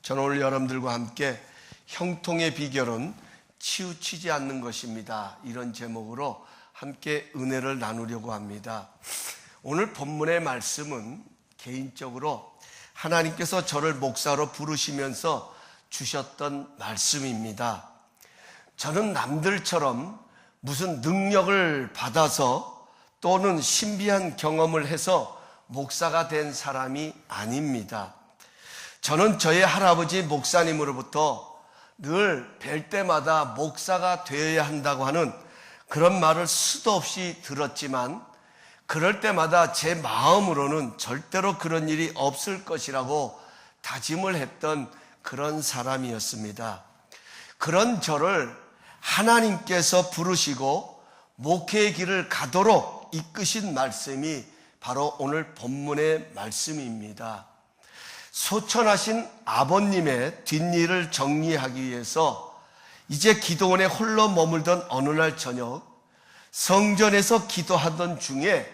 저는 오늘 여러분들과 함께 형통의 비결은 치우치지 않는 것입니다. 이런 제목으로 함께 은혜를 나누려고 합니다. 오늘 본문의 말씀은 개인적으로 하나님께서 저를 목사로 부르시면서 주셨던 말씀입니다. 저는 남들처럼 무슨 능력을 받아서 또는 신비한 경험을 해서 목사가 된 사람이 아닙니다. 저는 저희 할아버지 목사님으로부터 늘 뵐 때마다 목사가 되어야 한다고 하는 그런 말을 수도 없이 들었지만 그럴 때마다 제 마음으로는 절대로 그런 일이 없을 것이라고 다짐을 했던 그런 사람이었습니다. 그런 저를 하나님께서 부르시고 목회의 길을 가도록 이끄신 말씀이 바로 오늘 본문의 말씀입니다. 소천하신 아버님의 뒷일을 정리하기 위해서 이제 기도원에 홀로 머물던 어느 날 저녁 성전에서 기도하던 중에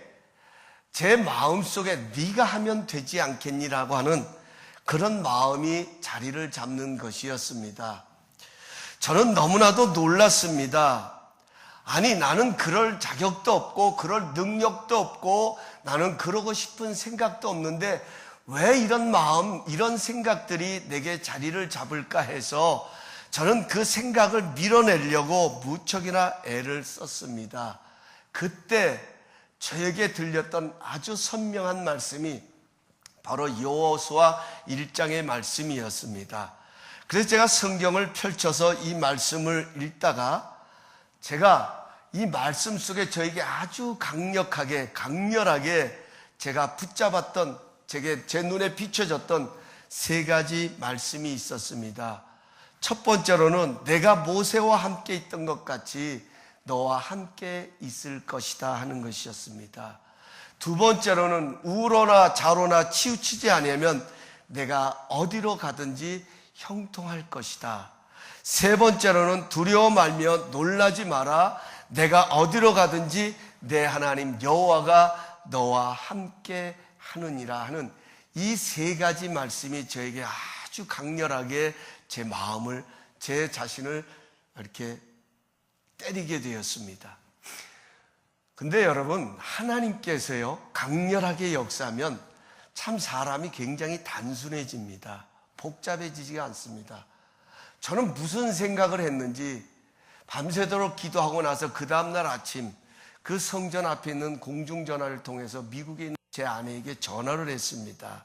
제 마음속에 네가 하면 되지 않겠니라고 하는 그런 마음이 자리를 잡는 것이었습니다. 저는 너무나도 놀랐습니다. 아니, 나는 그럴 자격도 없고 그럴 능력도 없고 나는 그러고 싶은 생각도 없는데 왜 이런 마음, 이런 생각들이 내게 자리를 잡을까 해서 저는 그 생각을 밀어내려고 무척이나 애를 썼습니다. 그때 저에게 들렸던 아주 선명한 말씀이 바로 여호수아 1장의 말씀이었습니다. 그래서 제가 성경을 펼쳐서 이 말씀을 읽다가 제가 이 말씀 속에 저에게 아주 강렬하게 제가 붙잡았던 제 눈에 비춰졌던 세 가지 말씀이 있었습니다. 첫 번째로는 내가 모세와 함께 있던 것 같이 너와 함께 있을 것이다 하는 것이었습니다. 두 번째로는 우로나 좌로나 치우치지 않으면 내가 어디로 가든지 형통할 것이다. 세 번째로는 두려워 말며 놀라지 마라. 내가 어디로 가든지 내 하나님 여호와가 너와 함께 하느니라 하는 이 세 가지 말씀이 저에게 아주 강렬하게 제 마음을, 제 자신을 이렇게 때리게 되었습니다. 근데 여러분, 하나님께서요 강렬하게 역사하면 참 사람이 굉장히 단순해집니다. 복잡해지지가 않습니다. 저는 무슨 생각을 했는지 밤새도록 기도하고 나서 그 다음날 아침 그 성전 앞에 있는 공중전화를 통해서 미국에 있는 제 아내에게 전화를 했습니다.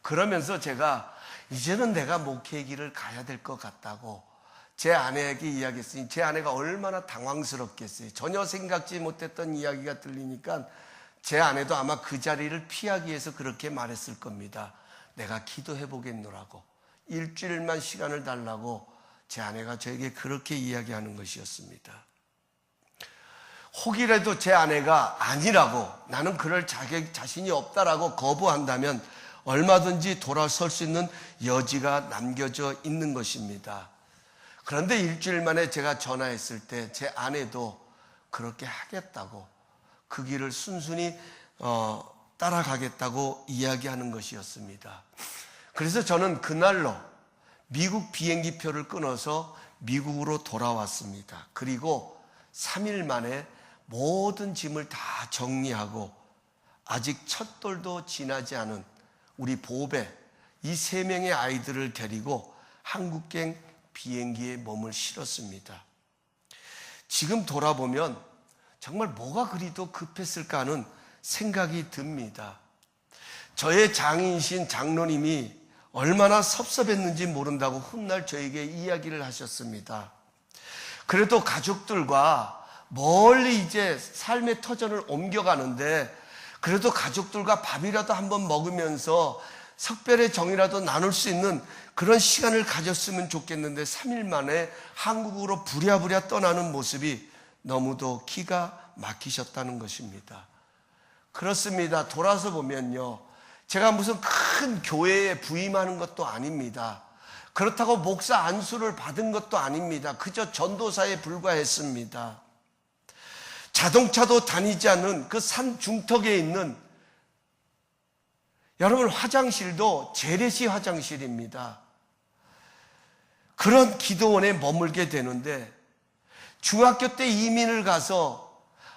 그러면서 제가 이제는 내가 목회의 길을 가야 될 것 같다고 제 아내에게 이야기했으니 제 아내가 얼마나 당황스럽겠어요. 전혀 생각지 못했던 이야기가 들리니까 제 아내도 아마 그 자리를 피하기 위해서 그렇게 말했을 겁니다. 내가 기도해 보겠노라고, 일주일만 시간을 달라고 제 아내가 저에게 그렇게 이야기하는 것이었습니다. 혹이라도 제 아내가 아니라고, 나는 그럴 자신이 없다라고 거부한다면 얼마든지 돌아설 수 있는 여지가 남겨져 있는 것입니다. 그런데 일주일 만에 제가 전화했을 때 제 아내도 그렇게 하겠다고, 그 길을 순순히 따라가겠다고 이야기하는 것이었습니다. 그래서 저는 그날로 미국 비행기 표를 끊어서 미국으로 돌아왔습니다. 그리고 3일 만에 모든 짐을 다 정리하고 아직 첫 돌도 지나지 않은 우리 보배 이 3명의 아이들을 데리고 한국행 비행기에 몸을 실었습니다. 지금 돌아보면 정말 뭐가 그리도 급했을까 하는 생각이 듭니다. 저의 장인이신 장로님이 얼마나 섭섭했는지 모른다고 훗날 저에게 이야기를 하셨습니다. 그래도 가족들과 멀리 이제 삶의 터전을 옮겨가는데 그래도 가족들과 밥이라도 한번 먹으면서 석별의 정이라도 나눌 수 있는 그런 시간을 가졌으면 좋겠는데 3일 만에 한국으로 부랴부랴 떠나는 모습이 너무도 기가 막히셨다는 것입니다. 그렇습니다. 돌아서 보면요, 제가 무슨 큰 교회에 부임하는 것도 아닙니다. 그렇다고 목사 안수를 받은 것도 아닙니다. 그저 전도사에 불과했습니다. 자동차도 다니지 않는 그 산 중턱에 있는 여러분 화장실도 재래식 화장실입니다. 그런 기도원에 머물게 되는데, 중학교 때 이민을 가서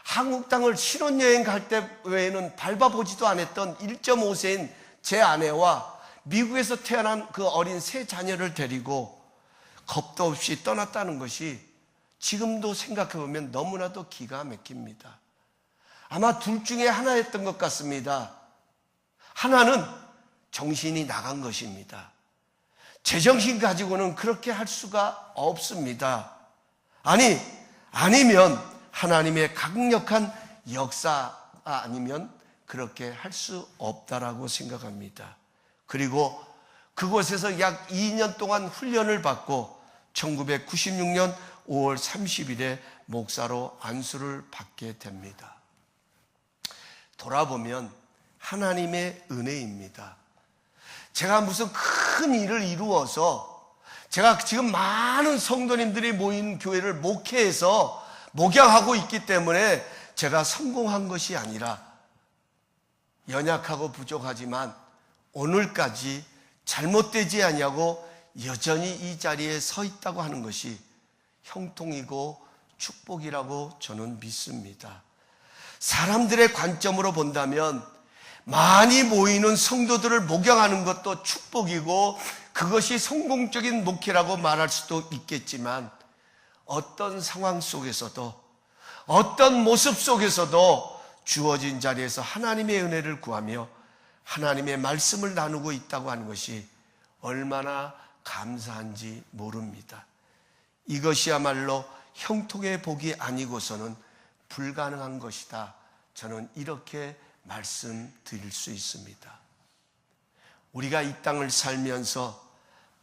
한국 땅을 신혼여행 갈 때 외에는 밟아보지도 않았던 1.5세인 제 아내와 미국에서 태어난 그 어린 세 자녀를 데리고 겁도 없이 떠났다는 것이 지금도 생각해보면 너무나도 기가 막힙니다. 아마 둘 중에 하나였던 것 같습니다. 하나는 정신이 나간 것입니다. 제정신 가지고는 그렇게 할 수가 없습니다. 아니면 하나님의 강력한 역사가 아니면 그렇게 할 수 없다라고 생각합니다. 그리고 그곳에서 약 2년 동안 훈련을 받고 1996년 5월 30일에 목사로 안수를 받게 됩니다. 돌아보면 하나님의 은혜입니다. 제가 무슨 큰 일을 이루어서, 제가 지금 많은 성도님들이 모인 교회를 목회해서 목양하고 있기 때문에 제가 성공한 것이 아니라, 연약하고 부족하지만 오늘까지 잘못되지 아니하고 여전히 이 자리에 서 있다고 하는 것이 형통이고 축복이라고 저는 믿습니다. 사람들의 관점으로 본다면 많이 모이는 성도들을 목양하는 것도 축복이고 그것이 성공적인 목회라고 말할 수도 있겠지만, 어떤 상황 속에서도, 어떤 모습 속에서도 주어진 자리에서 하나님의 은혜를 구하며 하나님의 말씀을 나누고 있다고 하는 것이 얼마나 감사한지 모릅니다. 이것이야말로 형통의 복이 아니고서는 불가능한 것이다. 저는 이렇게 말씀드릴 수 있습니다. 우리가 이 땅을 살면서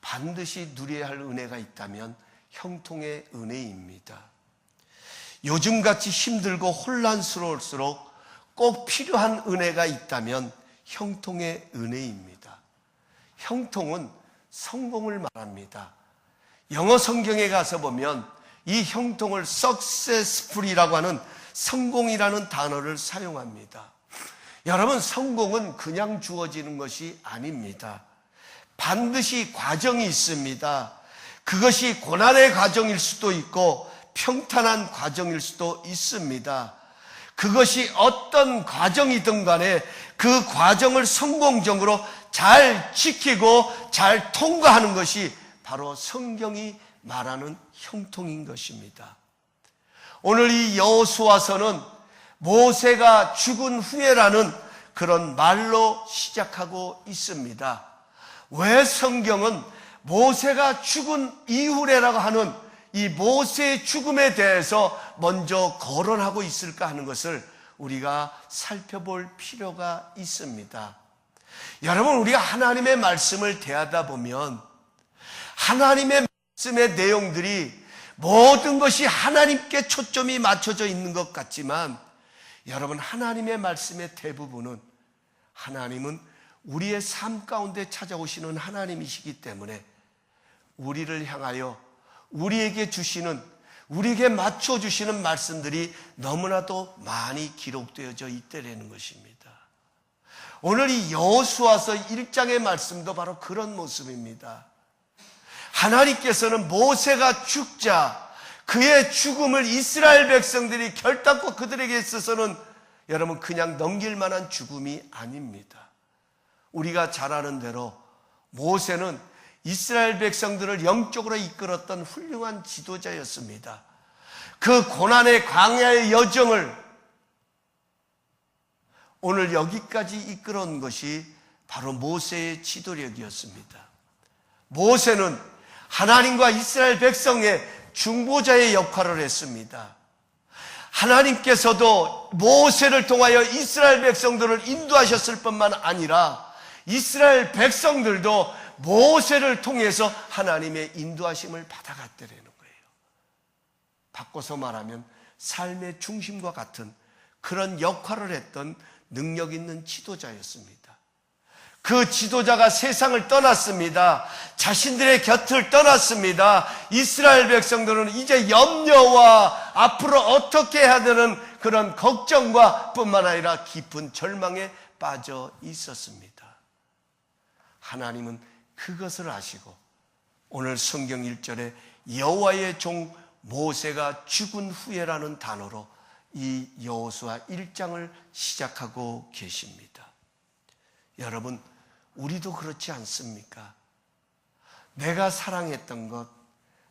반드시 누려야 할 은혜가 있다면 형통의 은혜입니다. 요즘같이 힘들고 혼란스러울수록 꼭 필요한 은혜가 있다면 형통의 은혜입니다. 형통은 성공을 말합니다. 영어 성경에 가서 보면 이 형통을 successful이라고 하는 성공이라는 단어를 사용합니다. 여러분, 성공은 그냥 주어지는 것이 아닙니다. 반드시 과정이 있습니다. 그것이 고난의 과정일 수도 있고 평탄한 과정일 수도 있습니다. 그것이 어떤 과정이든 간에 그 과정을 성공적으로 잘 지키고 잘 통과하는 것이 바로 성경이 말하는 형통인 것입니다. 오늘 이 여호수아서는 모세가 죽은 후에라는 그런 말로 시작하고 있습니다. 왜 성경은 모세가 죽은 이후래라고 하는 이 모세의 죽음에 대해서 먼저 거론하고 있을까 하는 것을 우리가 살펴볼 필요가 있습니다. 여러분, 우리가 하나님의 말씀을 대하다 보면 하나님의 말씀의 내용들이 모든 것이 하나님께 초점이 맞춰져 있는 것 같지만, 여러분, 하나님의 말씀의 대부분은 하나님은 우리의 삶 가운데 찾아오시는 하나님이시기 때문에 우리를 향하여 우리에게 주시는, 우리에게 맞춰주시는 말씀들이 너무나도 많이 기록되어져 있다는 것입니다. 오늘 이 여호수아서 1장의 말씀도 바로 그런 모습입니다. 하나님께서는 모세가 죽자 그의 죽음을 이스라엘 백성들이 결단코 그들에게 있어서는 여러분 그냥 넘길 만한 죽음이 아닙니다. 우리가 잘 아는 대로 모세는 이스라엘 백성들을 영적으로 이끌었던 훌륭한 지도자였습니다. 그 고난의 광야의 여정을 오늘 여기까지 이끌어온 것이 바로 모세의 지도력이었습니다. 모세는 하나님과 이스라엘 백성의 중보자의 역할을 했습니다. 하나님께서도 모세를 통하여 이스라엘 백성들을 인도하셨을 뿐만 아니라 이스라엘 백성들도 모세를 통해서 하나님의 인도하심을 받아갔다는 거예요. 바꿔서 말하면 삶의 중심과 같은 그런 역할을 했던 능력 있는 지도자였습니다. 그 지도자가 세상을 떠났습니다. 자신들의 곁을 떠났습니다. 이스라엘 백성들은 이제 염려와 앞으로 어떻게 해야 되는 그런 걱정과 뿐만 아니라 깊은 절망에 빠져 있었습니다. 하나님은 그것을 아시고 오늘 성경 1절에 여호와의 종 모세가 죽은 후에라는 단어로 이 여호수아 1장을 시작하고 계십니다. 여러분, 우리도 그렇지 않습니까? 내가 사랑했던 것,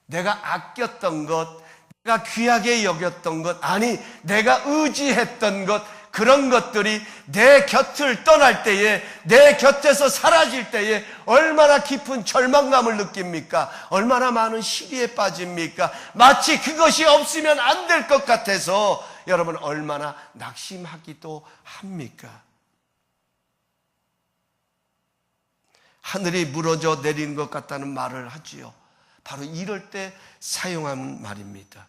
내가 아꼈던 것, 내가 귀하게 여겼던 것, 아니 내가 의지했던 것, 그런 것들이 내 곁을 떠날 때에, 내 곁에서 사라질 때에 얼마나 깊은 절망감을 느낍니까? 얼마나 많은 시리에 빠집니까? 마치 그것이 없으면 안 될 것 같아서 여러분 얼마나 낙심하기도 합니까? 하늘이 무너져 내리는 것 같다는 말을 하지요. 바로 이럴 때 사용하는 말입니다.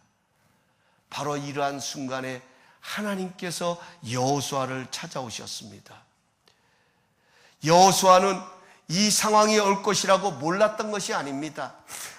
바로 이러한 순간에 하나님께서 여호수아를 찾아오셨습니다. 여호수아는 이 상황이 올 것이라고 몰랐던 것이 아닙니다.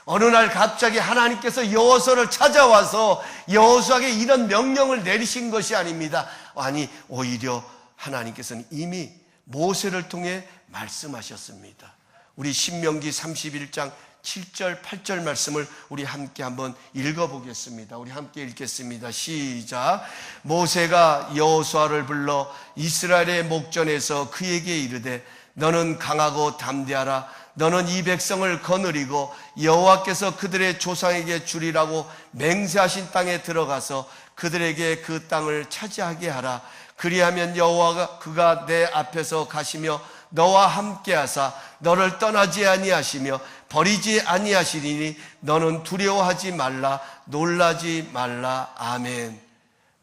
어느 날 갑자기 하나님께서 여호수아를 찾아와서 여호수아에게 이런 명령을 내리신 것이 아닙니다. 아니, 오히려 하나님께서는 이미 모세를 통해 말씀하셨습니다. 우리 신명기 31장 7절, 8절 말씀을 우리 함께 한번 읽어보겠습니다. 우리 함께 읽겠습니다. 시작. 모세가 여호수아를 불러 이스라엘의 목전에서 그에게 이르되 너는 강하고 담대하라. 너는 이 백성을 거느리고 여호와께서 그들의 조상에게 주리라고 맹세하신 땅에 들어가서 그들에게 그 땅을 차지하게 하라. 그리하면 여호와가 그가 내 앞에서 가시며 너와 함께하사 너를 떠나지 아니하시며 버리지 아니하시리니 너는 두려워하지 말라, 놀라지 말라. 아멘.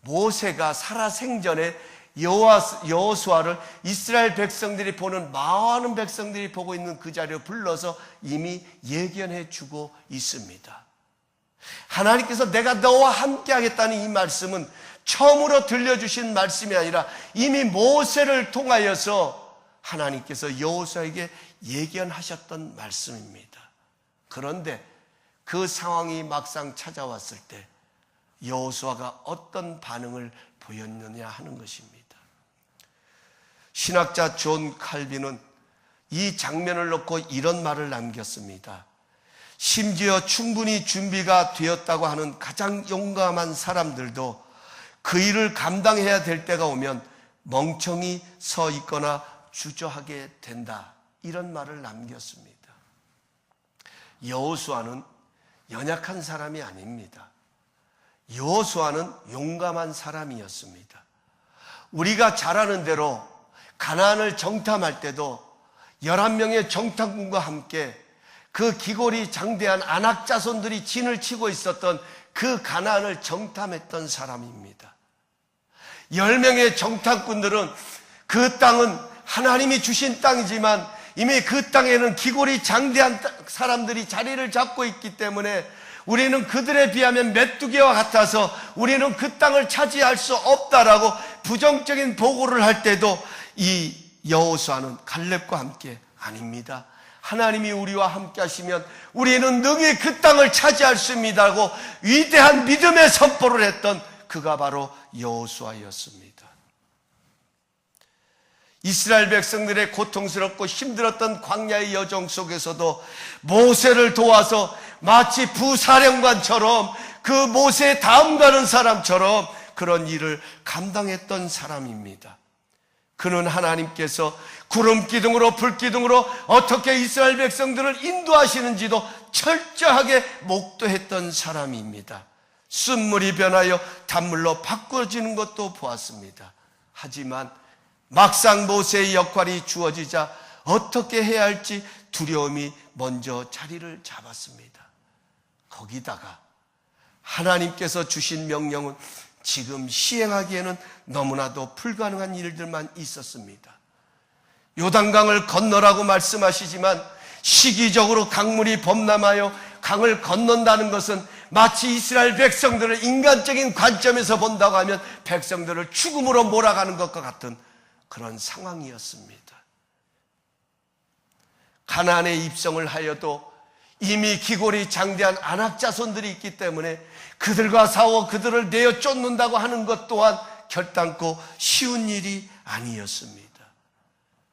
모세가 살아생전에 여호수아를 이스라엘 백성들이 보는, 많은 백성들이 보고 있는 그 자리에 불러서 이미 예견해 주고 있습니다. 하나님께서 내가 너와 함께 하겠다는 이 말씀은 처음으로 들려주신 말씀이 아니라 이미 모세를 통하여서 하나님께서 여호수아에게 예견하셨던 말씀입니다. 그런데 그 상황이 막상 찾아왔을 때 여호수아가 어떤 반응을 보였느냐 하는 것입니다. 신학자 존 칼빈은 이 장면을 놓고 이런 말을 남겼습니다. 심지어 충분히 준비가 되었다고 하는 가장 용감한 사람들도 그 일을 감당해야 될 때가 오면 멍청이 서 있거나 주저하게 된다, 이런 말을 남겼습니다. 여호수아는 연약한 사람이 아닙니다. 여호수아는 용감한 사람이었습니다. 우리가 잘 아는 대로 가나안을 정탐할 때도 11명의 정탐군과 함께 그 기골이 장대한 아낙 자손들이 진을 치고 있었던 그 가나안을 정탐했던 사람입니다. 10명의 정탐꾼들은 그 땅은 하나님이 주신 땅이지만 이미 그 땅에는 기골이 장대한 사람들이 자리를 잡고 있기 때문에 우리는 그들에 비하면 메뚜기와 같아서 우리는 그 땅을 차지할 수 없다라고 부정적인 보고를 할 때도 이 여호수아는 갈렙과 함께 아닙니다. 하나님이 우리와 함께 하시면 우리는 능히 그 땅을 차지할 수 있습니다고 위대한 믿음의 선포를 했던 그가 바로 여호수아였습니다. 이스라엘 백성들의 고통스럽고 힘들었던 광야의 여정 속에서도 모세를 도와서 마치 부사령관처럼 그 모세의 다음 가는 사람처럼 그런 일을 감당했던 사람입니다. 그는 하나님께서 구름 기둥으로 불 기둥으로 어떻게 이스라엘 백성들을 인도하시는지도 철저하게 목도했던 사람입니다. 쓴물이 변하여 단물로 바꿔지는 것도 보았습니다. 하지만 막상 모세의 역할이 주어지자 어떻게 해야 할지 두려움이 먼저 자리를 잡았습니다. 거기다가 하나님께서 주신 명령은 지금 시행하기에는 너무나도 불가능한 일들만 있었습니다. 요단강을 건너라고 말씀하시지만 시기적으로 강물이 범람하여 강을 건넌다는 것은 마치 이스라엘 백성들을 인간적인 관점에서 본다고 하면 백성들을 죽음으로 몰아가는 것과 같은 그런 상황이었습니다. 가나안에 입성을 하여도 이미 기골이 장대한 아낙 자손들이 있기 때문에 그들과 싸워 그들을 내어 쫓는다고 하는 것 또한 결단코 쉬운 일이 아니었습니다.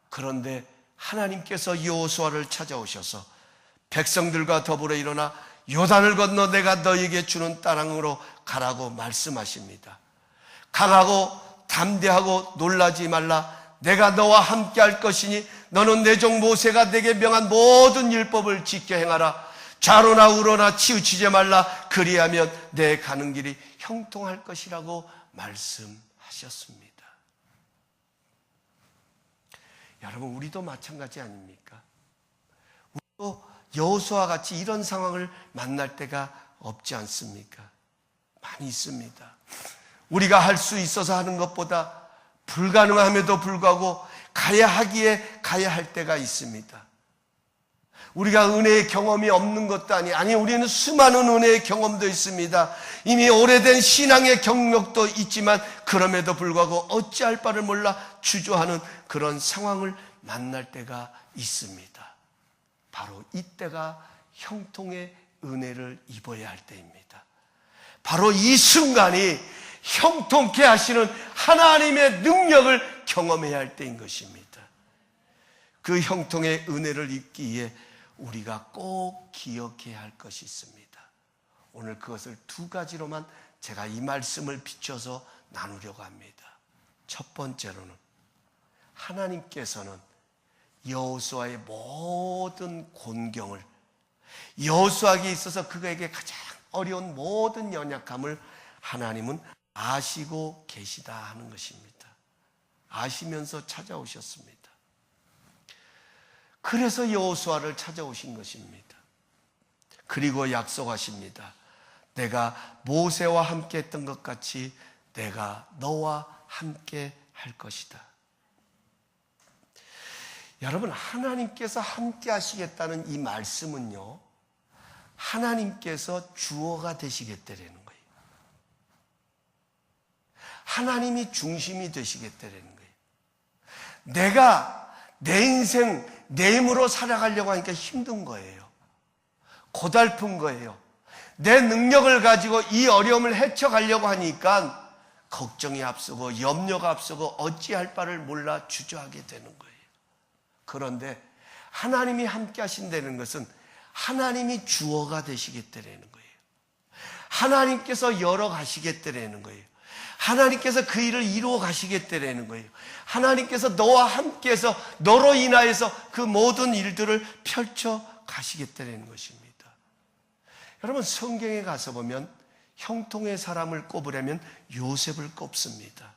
그런데 하나님께서 여호수아를 찾아오셔서 백성들과 더불어 일어나 요단을 건너 내가 너에게 주는 땅으로 가라고 말씀하십니다. 강하고 담대하고 놀라지 말라. 내가 너와 함께 할 것이니 너는 내 종 모세가 내게 명한 모든 율법을 지켜 행하라. 좌로나 우로나 치우치지 말라. 그리하면 내 가는 길이 형통할 것이라고 말씀하셨습니다. 여러분, 우리도 마찬가지 아닙니까? 우리도 여호수아와 같이 이런 상황을 만날 때가 없지 않습니까? 많이 있습니다. 우리가 할 수 있어서 하는 것보다 불가능함에도 불구하고 가야 하기에 가야 할 때가 있습니다. 우리가 은혜의 경험이 없는 것도 아니 우리는 수많은 은혜의 경험도 있습니다. 이미 오래된 신앙의 경력도 있지만 그럼에도 불구하고 어찌할 바를 몰라 주저하는 그런 상황을 만날 때가 있습니다. 바로 이때가 형통의 은혜를 입어야 할 때입니다. 바로 이 순간이 형통케 하시는 하나님의 능력을 경험해야 할 때인 것입니다. 그 형통의 은혜를 입기 위해 우리가 꼭 기억해야 할 것이 있습니다. 오늘 그것을 두 가지로만 제가 이 말씀을 비춰서 나누려고 합니다. 첫 번째로는 하나님께서는 여호수아의 모든 곤경을, 여호수아에게 있어서 그에게 가장 어려운 모든 연약함을 하나님은 아시고 계시다 하는 것입니다. 아시면서 찾아오셨습니다. 그래서 여호수아를 찾아오신 것입니다. 그리고 약속하십니다. 내가 모세와 함께 했던 것 같이 내가 너와 함께 할 것이다. 여러분, 하나님께서 함께 하시겠다는 이 말씀은요, 하나님께서 주어가 되시겠다는 거예요. 하나님이 중심이 되시겠다는 거예요. 내가 내 인생 내 힘으로 살아가려고 하니까 힘든 거예요. 고달픈 거예요. 내 능력을 가지고 이 어려움을 헤쳐가려고 하니까 걱정이 앞서고 염려가 앞서고 어찌할 바를 몰라 주저하게 되는 거예요. 그런데 하나님이 함께 하신다는 것은 하나님이 주어가 되시겠다는 거예요. 하나님께서 열어가시겠다는 거예요. 하나님께서 그 일을 이루어 가시겠다는 거예요. 하나님께서 너와 함께해서 너로 인하여서 그 모든 일들을 펼쳐 가시겠다는 것입니다. 여러분, 성경에 가서 보면 형통의 사람을 꼽으려면 요셉을 꼽습니다.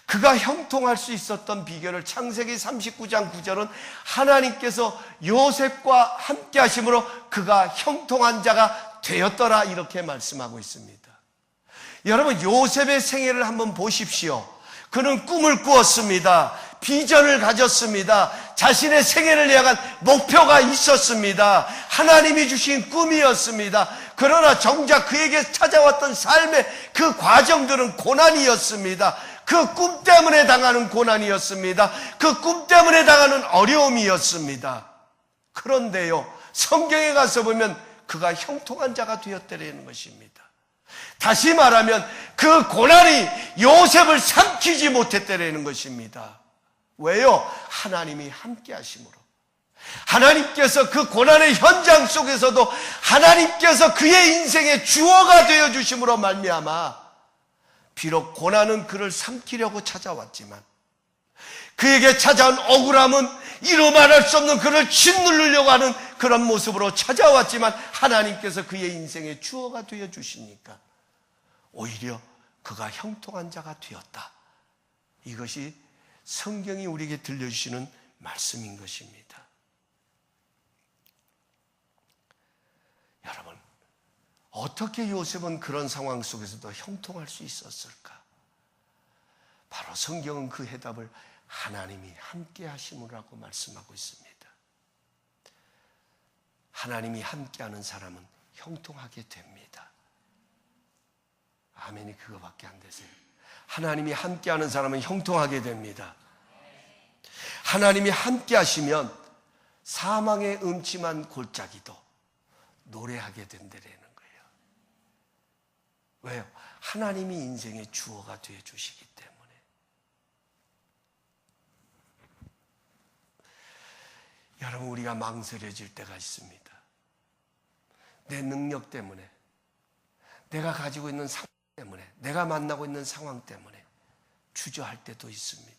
그가 형통할 수 있었던 비결을 창세기 39장 9절은 하나님께서 요셉과 함께 하심으로 그가 형통한 자가 되었더라 이렇게 말씀하고 있습니다. 여러분, 요셉의 생애를 한번 보십시오. 그는 꿈을 꾸었습니다. 비전을 가졌습니다. 자신의 생애를 향한 목표가 있었습니다. 하나님이 주신 꿈이었습니다. 그러나 정작 그에게 찾아왔던 삶의 그 과정들은 고난이었습니다. 그 꿈 때문에 당하는 고난이었습니다. 그 꿈 때문에 당하는 어려움이었습니다. 그런데요, 성경에 가서 보면 그가 형통한 자가 되었다는 것입니다. 다시 말하면 그 고난이 요셉을 삼키지 못했다는 것입니다. 왜요? 하나님이 함께 하심으로. 하나님께서 그 고난의 현장 속에서도 하나님께서 그의 인생의 주어가 되어주심으로 말미암아 비록 고난은 그를 삼키려고 찾아왔지만 그에게 찾아온 억울함은 이루 말할 수 없는 그를 짓누르려고 하는 그런 모습으로 찾아왔지만 하나님께서 그의 인생의 주어가 되어주시니까 오히려 그가 형통한 자가 되었다. 이것이 성경이 우리에게 들려주시는 말씀인 것입니다. 여러분, 어떻게 요셉은 그런 상황 속에서도 형통할 수 있었을까? 바로 성경은 그 해답을 하나님이 함께 하심이라고 말씀하고 있습니다. 하나님이 함께하는 사람은 형통하게 됩니다. 아멘이 그거밖에 안 되세요. 하나님이 함께하는 사람은 형통하게 됩니다. 하나님이 함께 하시면 사망의 음침한 골짜기도 노래하게 된다는 거예요. 왜요? 하나님이 인생의 주어가 되어 주시기 때문에. 여러분, 우리가 망설여질 때가 있습니다. 내 능력 때문에, 내가 가지고 있는 상황 때문에, 내가 만나고 있는 상황 때문에 주저할 때도 있습니다.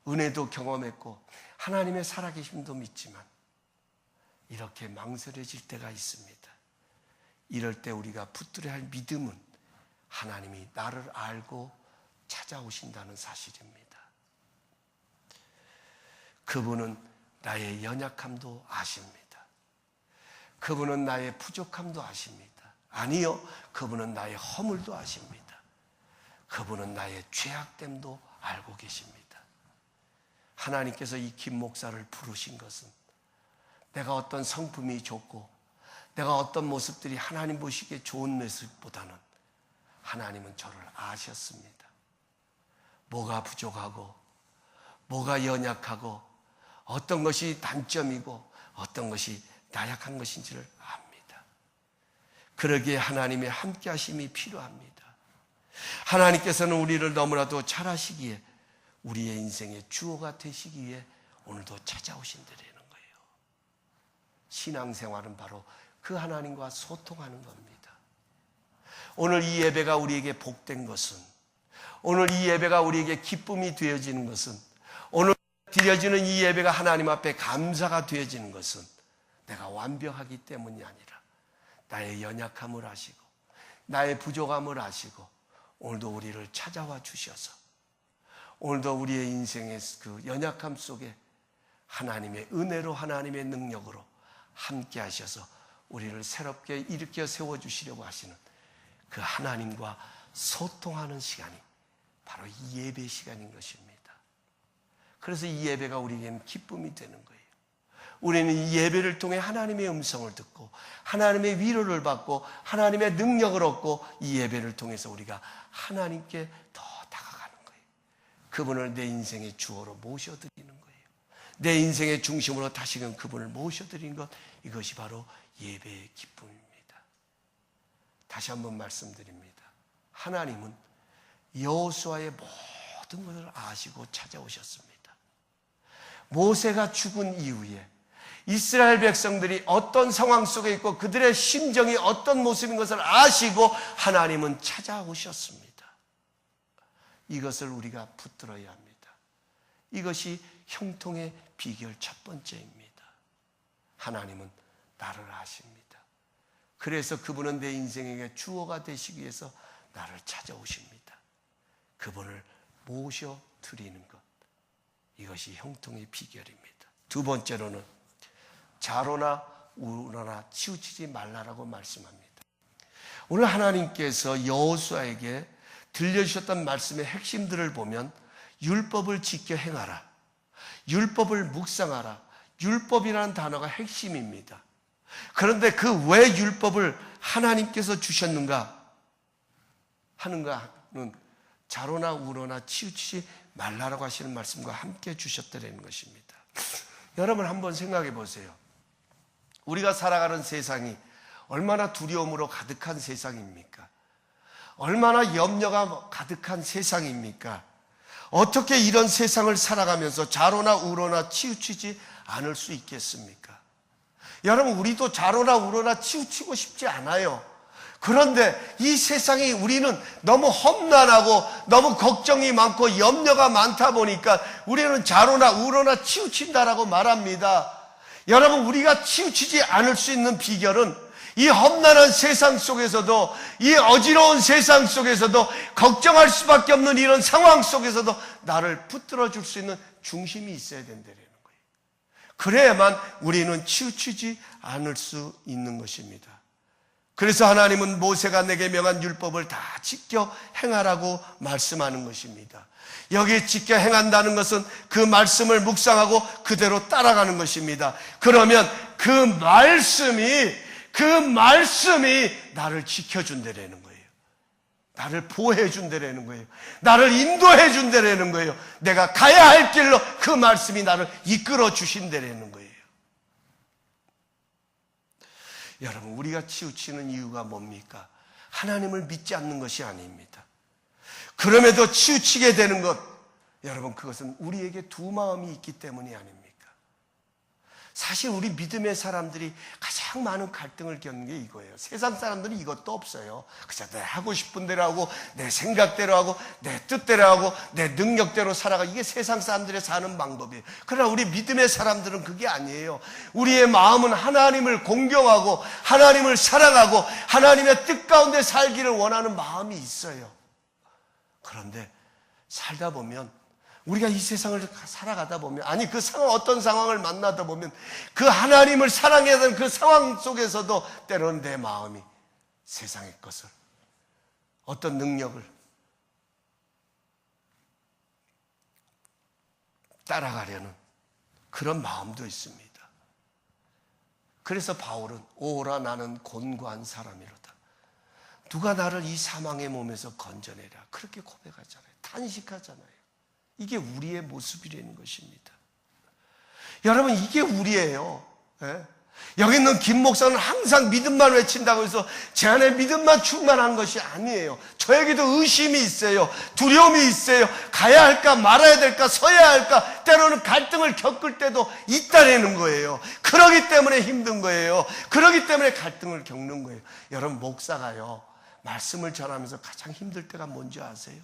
은혜도 경험했고 하나님의 살아계심도 믿지만 이렇게 망설여질 때가 있습니다. 이럴 때 우리가 붙들어야 할 믿음은 하나님이 나를 알고 찾아오신다는 사실입니다. 그분은 나의 연약함도 아십니다. 그분은 나의 부족함도 아십니다. 아니요, 그분은 나의 허물도 아십니다. 그분은 나의 죄악됨도 알고 계십니다. 하나님께서 이 김 목사를 부르신 것은 내가 어떤 성품이 좋고 내가 어떤 모습들이 하나님 보시기에 좋은 모습보다는 하나님은 저를 아셨습니다. 뭐가 부족하고 뭐가 연약하고 어떤 것이 단점이고 어떤 것이 나약한 것인지를 압니다. 그러기에 하나님의 함께 하심이 필요합니다. 하나님께서는 우리를 너무나도 잘 아시기에 우리의 인생의 주어가 되시기 위해 오늘도 찾아오신다는 거예요. 신앙생활은 바로 그 하나님과 소통하는 겁니다. 오늘 이 예배가 우리에게 복된 것은, 오늘 이 예배가 우리에게 기쁨이 되어지는 것은, 오늘 드려지는 이 예배가 하나님 앞에 감사가 되어지는 것은 내가 완벽하기 때문이 아니라 나의 연약함을 아시고 나의 부족함을 아시고 오늘도 우리를 찾아와 주셔서 오늘도 우리의 인생의 그 연약함 속에 하나님의 은혜로 하나님의 능력으로 함께 하셔서 우리를 새롭게 일으켜 세워주시려고 하시는 그 하나님과 소통하는 시간이 바로 이 예배 시간인 것입니다. 그래서 이 예배가 우리에게는 기쁨이 되는 거예요. 우리는 이 예배를 통해 하나님의 음성을 듣고 하나님의 위로를 받고 하나님의 능력을 얻고 이 예배를 통해서 우리가 하나님께 더 다가가는 거예요. 그분을 내 인생의 주어로 모셔드리는 거예요. 내 인생의 중심으로 다시금 그분을 모셔드리는 것, 이것이 바로 예배의 기쁨입니다. 다시 한번 말씀드립니다. 하나님은 여호수아의 모든 것을 아시고 찾아오셨습니다. 모세가 죽은 이후에 이스라엘 백성들이 어떤 상황 속에 있고 그들의 심정이 어떤 모습인 것을 아시고 하나님은 찾아오셨습니다. 이것을 우리가 붙들어야 합니다. 이것이 형통의 비결 첫 번째입니다. 하나님은 나를 아십니다. 그래서 그분은 내 인생에게 주어가 되시기 위해서 나를 찾아오십니다. 그분을 모셔드리는 것, 이것이 형통의 비결입니다. 두 번째로는 자로나 우로나 치우치지 말라라고 말씀합니다. 오늘 하나님께서 여호수아에게 들려주셨던 말씀의 핵심들을 보면 율법을 지켜 행하라, 율법을 묵상하라, 율법이라는 단어가 핵심입니다. 그런데 그 왜 율법을 하나님께서 주셨는가 하는가는 자로나 우로나 치우치지 말라라고 하시는 말씀과 함께 주셨다는 것입니다. 여러분 한번 생각해 보세요. 우리가 살아가는 세상이 얼마나 두려움으로 가득한 세상입니까? 얼마나 염려가 가득한 세상입니까? 어떻게 이런 세상을 살아가면서 자로나 우로나 치우치지 않을 수 있겠습니까? 여러분, 우리도 자로나 우로나 치우치고 싶지 않아요. 그런데 이 세상이 우리는 너무 험난하고 너무 걱정이 많고 염려가 많다 보니까 우리는 자로나 우로나 치우친다라고 말합니다. 여러분, 우리가 치우치지 않을 수 있는 비결은 이 험난한 세상 속에서도, 이 어지러운 세상 속에서도, 걱정할 수밖에 없는 이런 상황 속에서도 나를 붙들어 줄 수 있는 중심이 있어야 된다는 거예요. 그래야만 우리는 치우치지 않을 수 있는 것입니다. 그래서 하나님은 모세가 내게 명한 율법을 다 지켜 행하라고 말씀하는 것입니다. 여기 지켜 행한다는 것은 그 말씀을 묵상하고 그대로 따라가는 것입니다. 그러면 그 말씀이 나를 지켜준다라는 거예요. 나를 보호해준다라는 거예요. 나를 인도해준다라는 거예요. 내가 가야 할 길로 그 말씀이 나를 이끌어 주신다라는 거예요. 여러분, 우리가 치우치는 이유가 뭡니까? 하나님을 믿지 않는 것이 아닙니다. 그럼에도 치우치게 되는 것, 여러분, 그것은 우리에게 두 마음이 있기 때문이 아닙니까? 사실 우리 믿음의 사람들이 가장 많은 갈등을 겪는 게 이거예요. 세상 사람들은 이것도 없어요. 그저 내 하고 싶은 대로 하고 내 생각대로 하고 내 뜻대로 하고 내 능력대로 살아가. 이게 세상 사람들의 사는 방법이에요. 그러나 우리 믿음의 사람들은 그게 아니에요. 우리의 마음은 하나님을 공경하고 하나님을 사랑하고 하나님의 뜻 가운데 살기를 원하는 마음이 있어요. 그런데 살다 보면 우리가 이 세상을 살아가다 보면, 아니 그 상황, 어떤 상황을 만나다 보면 그 하나님을 사랑하던 그 상황 속에서도 때로는 내 마음이 세상의 것을, 어떤 능력을 따라가려는 그런 마음도 있습니다. 그래서 바울은 오라 나는 곤고한 사람이로다. 누가 나를 이 사망의 몸에서 건져내라. 그렇게 고백하잖아요. 탄식하잖아요. 이게 우리의 모습이라는 것입니다. 여러분, 이게 우리예요. 예? 여기 있는 김 목사는 항상 믿음만 외친다고 해서 제 안에 믿음만 충만한 것이 아니에요. 저에게도 의심이 있어요. 두려움이 있어요. 가야 할까 말아야 될까 서야 할까, 때로는 갈등을 겪을 때도 있다라는 거예요. 그러기 때문에 힘든 거예요. 그러기 때문에 갈등을 겪는 거예요. 여러분, 목사가요, 말씀을 전하면서 가장 힘들 때가 뭔지 아세요?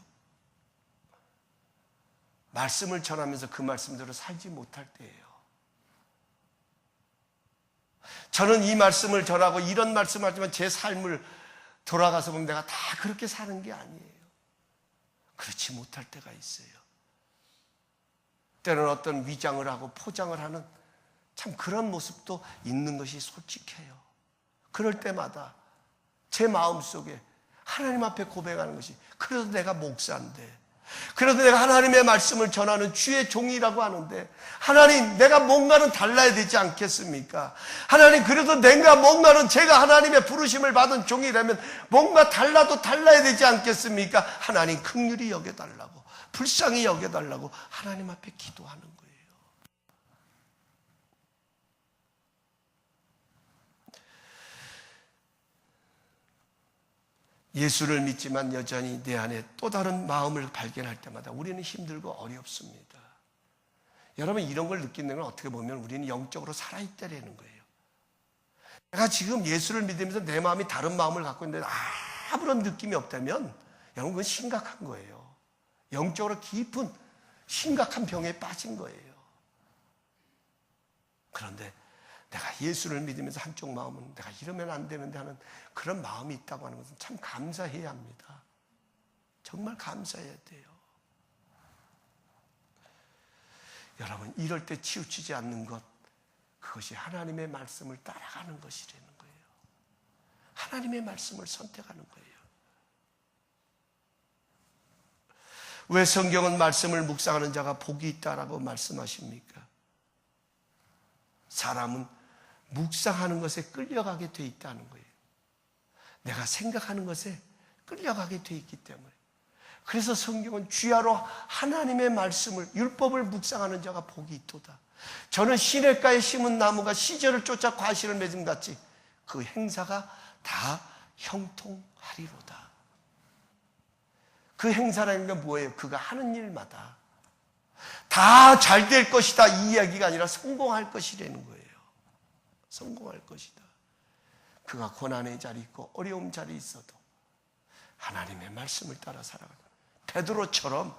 말씀을 전하면서 그 말씀대로 살지 못할 때예요. 저는 이 말씀을 전하고 이런 말씀을 하지만 제 삶을 돌아가서 보면 내가 다 그렇게 사는 게 아니에요. 그렇지 못할 때가 있어요. 때로는 어떤 위장을 하고 포장을 하는 참 그런 모습도 있는 것이 솔직해요. 그럴 때마다 제 마음속에 하나님 앞에 고백하는 것이, 그래도 내가 목사인데, 그래도 내가 하나님의 말씀을 전하는 주의 종이라고 하는데, 하나님, 내가 뭔가는 달라야 되지 않겠습니까? 하나님, 그래도 내가 뭔가는, 제가 하나님의 부르심을 받은 종이라면 뭔가 달라도 달라야 되지 않겠습니까? 하나님 긍휼히 여겨달라고, 불쌍히 여겨달라고 하나님 앞에 기도하는 거예요. 예수를 믿지만 여전히 내 안에 또 다른 마음을 발견할 때마다 우리는 힘들고 어렵습니다. 여러분, 이런 걸 느끼는 건 어떻게 보면 우리는 영적으로 살아있다라는 거예요. 내가 지금 예수를 믿으면서 내 마음이 다른 마음을 갖고 있는데 아무런 느낌이 없다면 여러분, 그건 심각한 거예요. 영적으로 깊은 심각한 병에 빠진 거예요. 그런데 내가 예수를 믿으면서 한쪽 마음은 내가 이러면 안 되는데 하는 그런 마음이 있다고 하는 것은 참 감사해야 합니다. 정말 감사해야 돼요. 여러분, 이럴 때 치우치지 않는 것, 그것이 하나님의 말씀을 따라가는 것이라는 거예요. 하나님의 말씀을 선택하는 거예요. 왜 성경은 말씀을 묵상하는 자가 복이 있다라고 말씀하십니까? 사람은 묵상하는 것에 끌려가게 돼 있다는 거예요. 내가 생각하는 것에 끌려가게 돼 있기 때문에. 그래서 성경은 주야로 하나님의 말씀을, 율법을 묵상하는 자가 복이 있도다. 저는 시냇가에 심은 나무가 시절을 쫓아 과실을 맺음 같이 그 행사가 다 형통하리로다. 그 행사라는 게 뭐예요? 그가 하는 일마다 다 잘 될 것이다, 이 이야기가 아니라 성공할 것이라는 거예요. 성공할 것이다. 그가 고난의 자리 있고 어려움 자리 있어도 하나님의 말씀을 따라 살아가는, 베드로처럼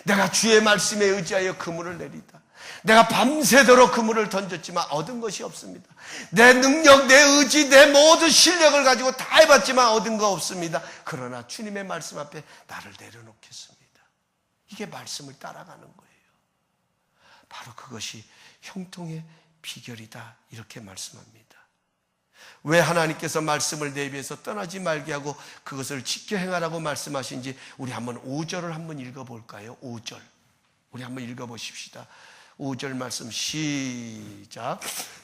내가 주의 말씀에 의지하여 그물을 내리다. 내가 밤새도록 그물을 던졌지만 얻은 것이 없습니다. 내 능력, 내 의지, 내 모든 실력을 가지고 다 해봤지만 얻은 거 없습니다. 그러나 주님의 말씀 앞에 나를 내려놓겠습니다. 이게 말씀을 따라가는 거예요. 바로 그것이 형통의 비결이다, 이렇게 말씀합니다. 왜 하나님께서 말씀을 내비해서 떠나지 말게 하고 그것을 지켜 행하라고 말씀하신지 우리 한번 5절을 한번 읽어볼까요? 5절 우리 한번 읽어보십시다. 5절 말씀 시작.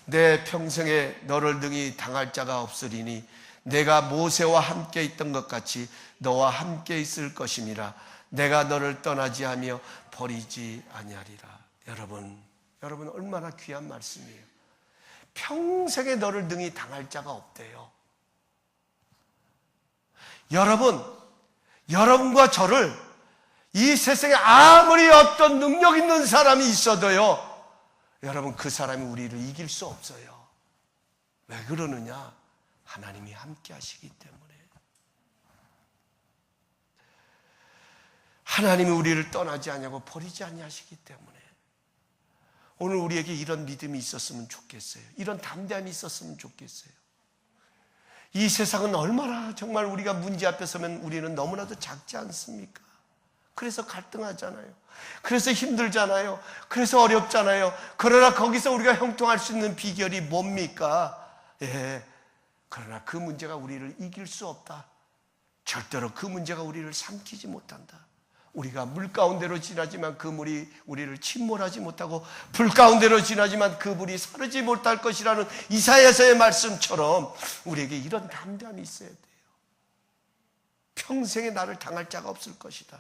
내 평생에 너를 등이 당할 자가 없으리니 내가 모세와 함께 있던 것 같이 너와 함께 있을 것임이라. 내가 너를 떠나지 하며 버리지 아니하리라. 여러분 얼마나 귀한 말씀이에요. 평생에 너를 능히 당할 자가 없대요. 여러분과 저를 이 세상에 아무리 어떤 능력 있는 사람이 있어도요, 여러분, 그 사람이 우리를 이길 수 없어요. 왜 그러느냐? 하나님이 함께 하시기 때문에. 하나님이 우리를 떠나지 않냐고 버리지 아니하시기 때문에. 오늘 우리에게 이런 믿음이 있었으면 좋겠어요. 이런 담대함이 있었으면 좋겠어요. 이 세상은 얼마나 정말 우리가 문제 앞에 서면 우리는 너무나도 작지 않습니까? 그래서 갈등하잖아요. 그래서 힘들잖아요. 그래서 어렵잖아요. 그러나 거기서 우리가 형통할 수 있는 비결이 뭡니까? 그러나 그 문제가 우리를 이길 수 없다. 절대로 그 문제가 우리를 삼키지 못한다. 우리가 물 가운데로 지나지만 그 물이 우리를 침몰하지 못하고, 불 가운데로 지나지만 그 불이 사르지 못할 것이라는 이사야서의 말씀처럼 우리에게 이런 담대함이 있어야 돼요. 평생에 나를 당할 자가 없을 것이다.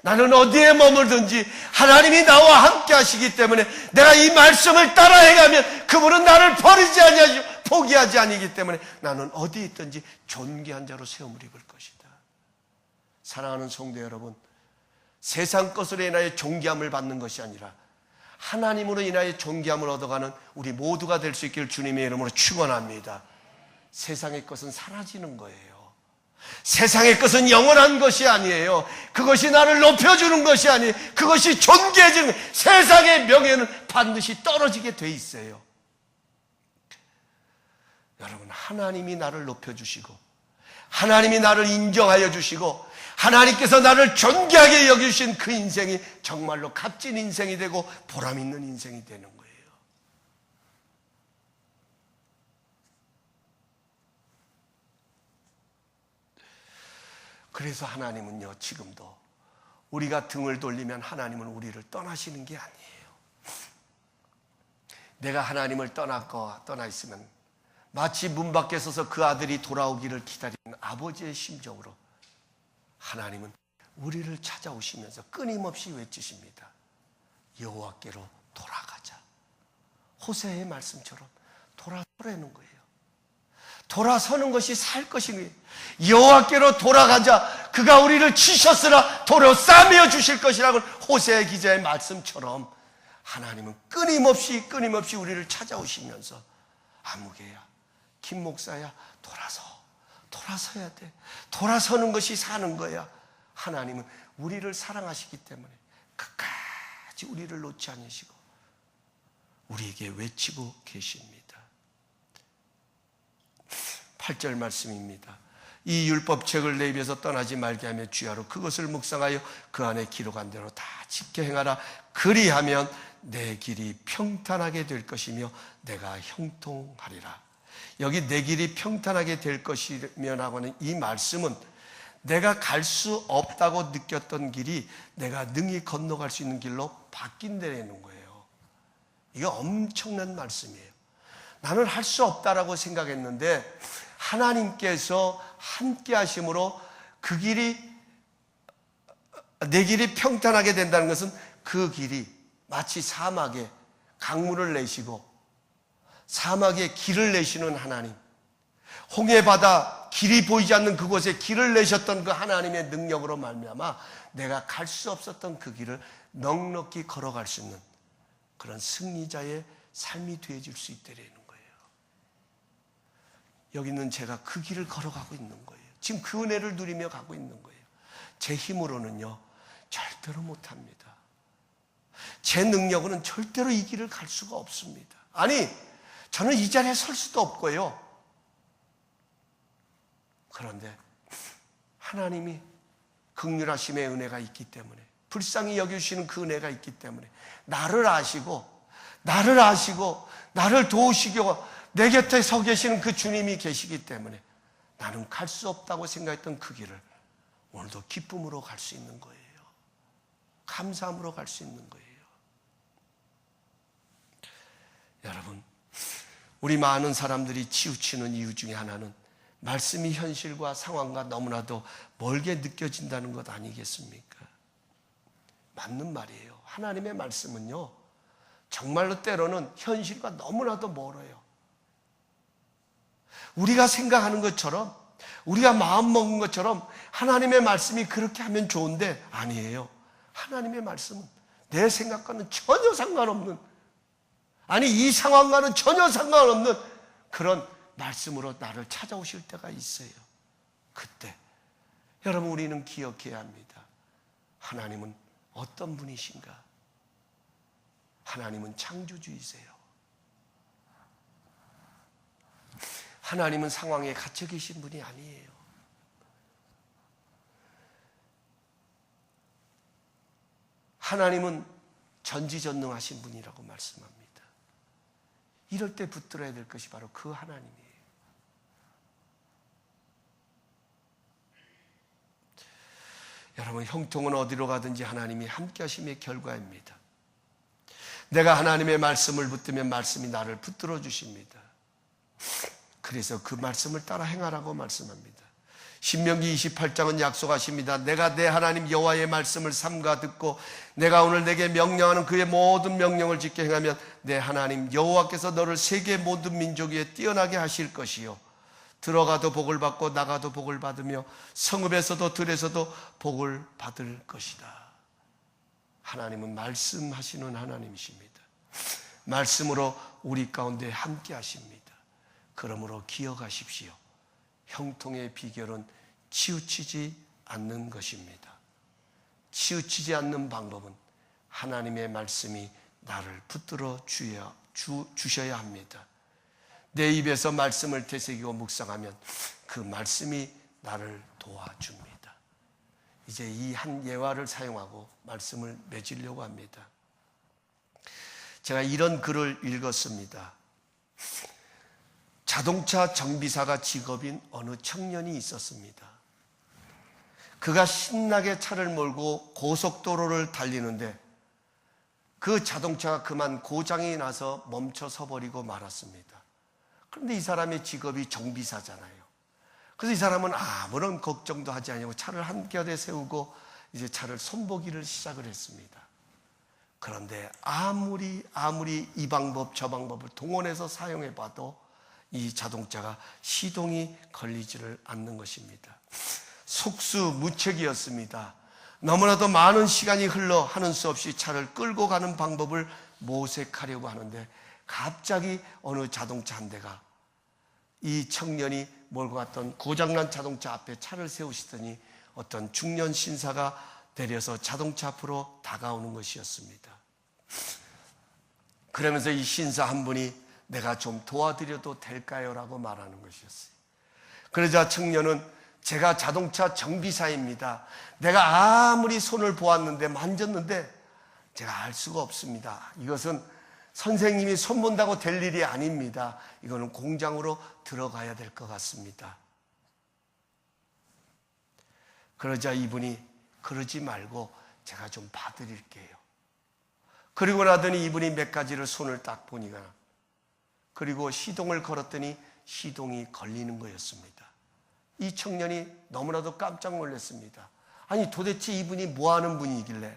나는 어디에 머물든지 하나님이 나와 함께 하시기 때문에 내가 이 말씀을 따라해가면 그분은 나를 버리지 아니하시고 포기하지 아니기 때문에 나는 어디에 있든지 존귀한 자로 세움을 입을 것이다. 사랑하는 성도 여러분, 세상 것으로 인하여 존귀함을 받는 것이 아니라 하나님으로 인하여 존귀함을 얻어가는 우리 모두가 될 수 있기를 주님의 이름으로 축원합니다. 세상의 것은 사라지는 거예요. 세상의 것은 영원한 것이 아니에요. 그것이 나를 높여주는 것이 아니에요. 그것이 존귀해지는 거예요. 세상의 명예는 반드시 떨어지게 돼 있어요. 여러분, 하나님이 나를 높여주시고 하나님이 나를 인정하여 주시고 하나님께서 나를 존귀하게 여기신 그 인생이 정말로 값진 인생이 되고 보람 있는 인생이 되는 거예요. 그래서 하나님은요, 지금도 우리가 등을 돌리면 하나님은 우리를 떠나시는 게 아니에요. 내가 하나님을 떠나 있으면 마치 문 밖에 서서 그 아들이 돌아오기를 기다리는 아버지의 심정으로 하나님은 우리를 찾아오시면서 끊임없이 외치십니다. 여호와께로 돌아가자. 호세아의 말씀처럼 돌아서라는 거예요. 돌아서는 것이 살 것인 거예요. 여호와께로 돌아가자. 그가 우리를 치셨으나 도로 싸매어 주실 것이라고 호세아 기자의 말씀처럼 하나님은 끊임없이 우리를 찾아오시면서 아무개야, 김 목사야, 돌아서야 돼. 돌아서는 것이 사는 거야. 하나님은 우리를 사랑하시기 때문에 끝까지 우리를 놓지 않으시고 우리에게 외치고 계십니다. 8절 말씀입니다. 이 율법책을 내 입에서 떠나지 말게 하며 주야로 그것을 묵상하여 그 안에 기록한 대로 다 지켜 행하라. 그리하면 내 길이 평탄하게 될 것이며 내가 형통하리라. 여기 내 길이 평탄하게 될 것이며라고 하는 이 말씀은 내가 갈 수 없다고 느꼈던 길이 내가 능히 건너갈 수 있는 길로 바뀐다는 거예요. 이게 엄청난 말씀이에요. 나는 할 수 없다라고 생각했는데 하나님께서 함께 하심으로 그 길이, 내 길이 평탄하게 된다는 것은 그 길이 마치 사막에 강물을 내시고 사막에 길을 내시는 하나님, 홍해바다 길이 보이지 않는 그곳에 길을 내셨던 그 하나님의 능력으로 말미암아 내가 갈 수 없었던 그 길을 넉넉히 걸어갈 수 있는 그런 승리자의 삶이 되어질 수 있다는 거예요. 여기 있는 제가 그 길을 걸어가고 있는 거예요. 지금 그 은혜를 누리며 가고 있는 거예요. 제 힘으로는요 절대로 못합니다. 제 능력으로는 절대로 이 길을 갈 수가 없습니다. 아니, 저는 이 자리에 설 수도 없고요. 그런데 하나님이 긍휼하심의 은혜가 있기 때문에, 불쌍히 여기시는 그 은혜가 있기 때문에 나를 아시고 나를 도우시고 내 곁에 서 계시는 그 주님이 계시기 때문에 나는 갈 수 없다고 생각했던 그 길을 오늘도 기쁨으로 갈 수 있는 거예요. 감사함으로 갈 수 있는 거예요. 여러분, 우리 많은 사람들이 치우치는 이유 중에 하나는 말씀이 현실과 상황과 너무나도 멀게 느껴진다는 것 아니겠습니까? 맞는 말이에요. 하나님의 말씀은요 정말로 때로는 현실과 너무나도 멀어요. 우리가 생각하는 것처럼, 우리가 마음먹은 것처럼 하나님의 말씀이 그렇게 하면 좋은데 아니에요. 하나님의 말씀은 내 생각과는 전혀 상관없는 아니 이 상황과는 전혀 상관없는 그런 말씀으로 나를 찾아오실 때가 있어요. 그때 여러분 우리는 기억해야 합니다. 하나님은 어떤 분이신가? 하나님은 창조주이세요. 하나님은 상황에 갇혀 계신 분이 아니에요. 하나님은 전지전능하신 분이라고 말씀합니다. 이럴 때 붙들어야 될 것이 바로 그 하나님이에요. 여러분, 형통은 어디로 가든지 하나님이 함께 하심의 결과입니다. 내가 하나님의 말씀을 붙들면 말씀이 나를 붙들어 주십니다. 그래서 그 말씀을 따라 행하라고 말씀합니다. 신명기 28장은 약속하십니다. 내가 내 하나님 여호와의 말씀을 삼가 듣고 내가 오늘 내게 명령하는 그의 모든 명령을 지켜 행하면 내 하나님 여호와께서 너를 세계 모든 민족 위에 뛰어나게 하실 것이요 들어가도 복을 받고 나가도 복을 받으며 성읍에서도 들에서도 복을 받을 것이다. 하나님은 말씀하시는 하나님이십니다. 말씀으로 우리 가운데 함께 하십니다. 그러므로 기억하십시오. 형통의 비결은 치우치지 않는 것입니다. 치우치지 않는 방법은 하나님의 말씀이 나를 붙들어 주셔야 합니다. 내 입에서 말씀을 되새기고 묵상하면 그 말씀이 나를 도와줍니다. 이제 이 한 예화를 사용하고 말씀을 맺으려고 합니다. 제가 이런 글을 읽었습니다. 자동차 정비사가 직업인 어느 청년이 있었습니다. 그가 신나게 차를 몰고 고속도로를 달리는데 그 자동차가 그만 고장이 나서 멈춰 서버리고 말았습니다. 그런데 이 사람의 직업이 정비사잖아요. 그래서 이 사람은 아무런 걱정도 하지 않고 차를 한곁에 세우고 이제 차를 손보기를 시작을 했습니다. 그런데 아무리 이 방법 저 방법을 동원해서 사용해 봐도 이 자동차가 시동이 걸리지를 않는 것입니다. 속수무책이었습니다. 너무나도 많은 시간이 흘러 하는 수 없이 차를 끌고 가는 방법을 모색하려고 하는데 갑자기 어느 자동차 한 대가 이 청년이 몰고 갔던 고장난 자동차 앞에 차를 세우시더니 어떤 중년 신사가 내려서 자동차 앞으로 다가오는 것이었습니다. 그러면서 이 신사 한 분이 내가 좀 도와드려도 될까요? 라고 말하는 것이었어요. 그러자 청년은 제가 자동차 정비사입니다. 내가 아무리 손을 보았는데 만졌는데 제가 알 수가 없습니다. 이것은 선생님이 손 본다고 될 일이 아닙니다. 이거는 공장으로 들어가야 될 것 같습니다. 그러자 이분이 그러지 말고 제가 좀 봐드릴게요. 그리고 나더니 이분이 몇 가지를 손을 딱 보니까 그리고 시동을 걸었더니 시동이 걸리는 거였습니다. 이 청년이 너무나도 깜짝 놀랐습니다. 아니 도대체 이분이 뭐 하는 분이길래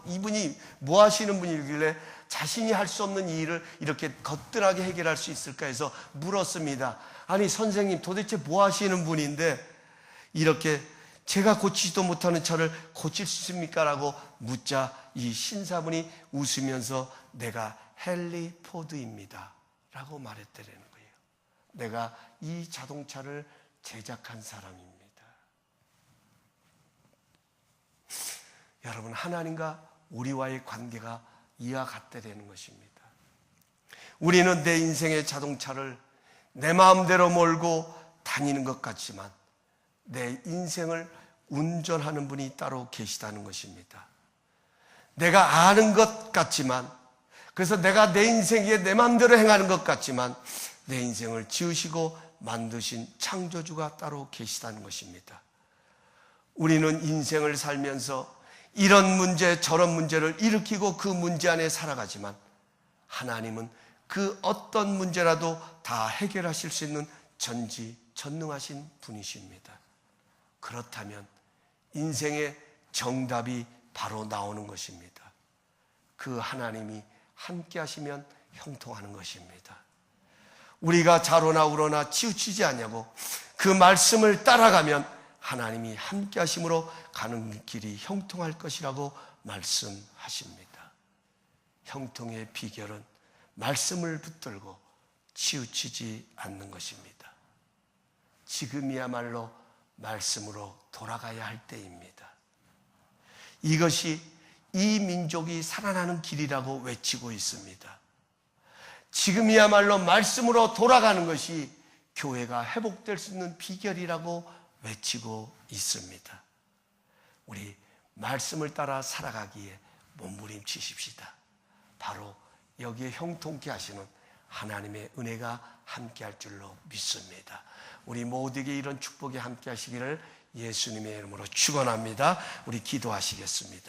이분이 뭐 하시는 분이길래 자신이 할 수 없는 이 일을 이렇게 거뜬하게 해결할 수 있을까 해서 물었습니다. 아니 선생님 도대체 뭐 하시는 분인데 이렇게 제가 고치지도 못하는 차를 고칠 수 있습니까? 라고 묻자 이 신사분이 웃으면서 내가 헨리 포드입니다 라고 말했다는 거예요. 내가 이 자동차를 제작한 사람입니다. 여러분, 하나님과 우리와의 관계가 이와 같다는 것입니다. 우리는 내 인생의 자동차를 내 마음대로 몰고 다니는 것 같지만 내 인생을 운전하는 분이 따로 계시다는 것입니다. 내가 아는 것 같지만, 그래서 내가 내 인생에 내 마음대로 행하는 것 같지만 내 인생을 지으시고 만드신 창조주가 따로 계시다는 것입니다. 우리는 인생을 살면서 이런 문제 저런 문제를 일으키고 그 문제 안에 살아가지만 하나님은 그 어떤 문제라도 다 해결하실 수 있는 전지전능하신 분이십니다. 그렇다면 인생의 정답이 바로 나오는 것입니다. 그 하나님이 함께 하시면 형통하는 것입니다. 우리가 자로나 우러나 치우치지 않냐고 그 말씀을 따라가면 하나님이 함께 하심으로 가는 길이 형통할 것이라고 말씀하십니다. 형통의 비결은 말씀을 붙들고 치우치지 않는 것입니다. 지금이야말로 말씀으로 돌아가야 할 때입니다. 이것이 이 민족이 살아나는 길이라고 외치고 있습니다. 지금이야말로 말씀으로 돌아가는 것이 교회가 회복될 수 있는 비결이라고 외치고 있습니다. 우리 말씀을 따라 살아가기에 몸부림치십시다. 바로 여기에 형통케 하시는 하나님의 은혜가 함께할 줄로 믿습니다. 우리 모두에게 이런 축복이 함께 하시기를 예수님의 이름으로 축원합니다. 우리 기도하시겠습니다.